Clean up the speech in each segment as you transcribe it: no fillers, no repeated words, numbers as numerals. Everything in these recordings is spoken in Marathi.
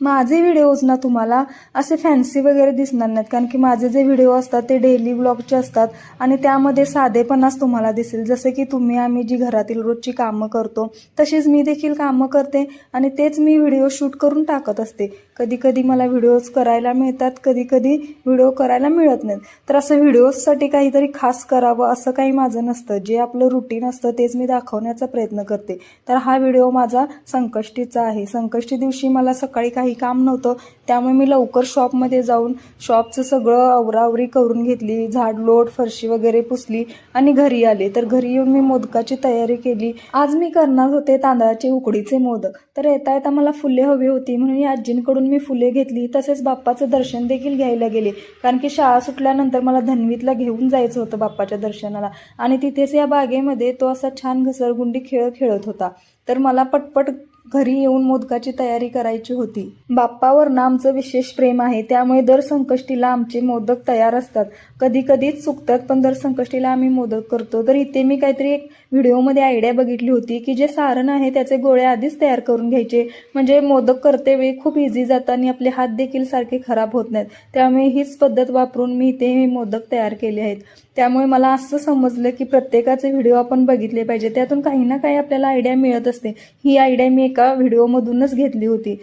माझे व्हिडिओज ना तुम्हाला असे फॅन्सी वगैरे दिसणार नाहीत, कारण की माझे जे व्हिडिओ असतात ते डेली व्लॉगचे असतात आणि त्यामध्ये साधेपणाच तुम्हाला दिसेल. जसे की आम्ही जी घरातील रोजची कामं करतो तशीच मी देखील कामं करते आणि तेच मी व्हिडिओ शूट करून टाकत असते. कधी कधी मला व्हिडिओज करायला मिळतात, कधी कधी व्हिडिओ करायला मिळत नाहीत. तर असं व्हिडिओजसाठी काहीतरी खास करावं असं काही माझं नसतं. जे आपलं रुटीन असतं तेच मी दाखवण्याचा प्रयत्न करते. तर हा व्हिडिओ माझा संकष्टीचा आहे. संकष्टी दिवशी मला सकाळी काही काम नव्हतं, त्यामुळे मी लवकर शॉपमध्ये जाऊन शॉपचं सगळं आवराआवरी करून घेतली, झाडलोट फरशी वगैरे पुसली आणि घरी आले. तर घरी येऊन मी मोदकाची तयारी केली. आज मी करणार होते तांदळाचे उकडीचे मोदक. तर येता येता मला फुले हवी होती म्हणून या आजींकडून मी फुले घेतली. तसेच बाप्पाचं दर्शन देखील घ्यायला गेले, कारण की शाळा सुटल्यानंतर मला धन्वीतला घेऊन जायचं होतं बाप्पाच्या दर्शनाला. आणि तिथेच या बागेमध्ये तो असा छान घसरगुंडी खेळ खेळत होता. तर मला पटपट घरी येऊन मोदकाची तयारी करायची होती. बाप्पावर ना आमचं विशेष प्रेम आहे, त्यामुळे दर संकष्टीला आमचे मोदक तयार असतात. कधी कधीच चुकतात, पण दर संकष्टीला आम्ही मोदक करतो. तर इथे मी काहीतरी एक व्हिडिओमध्ये आयडिया बघितली होती की जे सारण आहे त्याचे गोळे आधीच तयार करून घ्यायचे, म्हणजे मोदक करते वेळी खूप इझी जातं आणि आपले हात देखील सारखे खराब होत नाहीत. त्यामुळे हीच पद्धत वापरून मी इथे हे मोदक तयार केले आहेत. त्यामुळे मला असं समजलं की प्रत्येकाचे व्हिडिओ आपण बघितले पाहिजे, त्यातून काही ना काही आपल्याला आयडिया मिळत असते. ही आयडिया मी एका व्हिडिओमधूनच घेतली होती.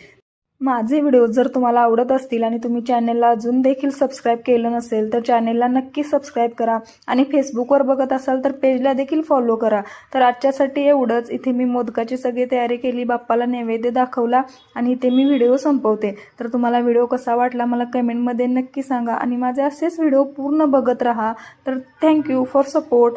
माझे व्हिडिओ जर तुम्हाला आवडत असतील आणि तुम्ही चॅनेलला अजून देखील सबस्क्राईब केलं नसेल तर चॅनेलला नक्की सबस्क्राईब करा आणि फेसबुकवर बघत असाल तर पेजला देखील फॉलो करा. तर आजच्यासाठी एवढंच. इथे मी मोदकाची सगळी तयारी केली, बाप्पाला नैवेद्य दाखवला आणि इथे मी व्हिडिओ संपवते. तर तुम्हाला व्हिडिओ कसा वाटला मला कमेंटमध्ये नक्की सांगा आणि माझे असेच व्हिडिओ पूर्ण बघत राहा. तर थँक्यू फॉर सपोर्ट.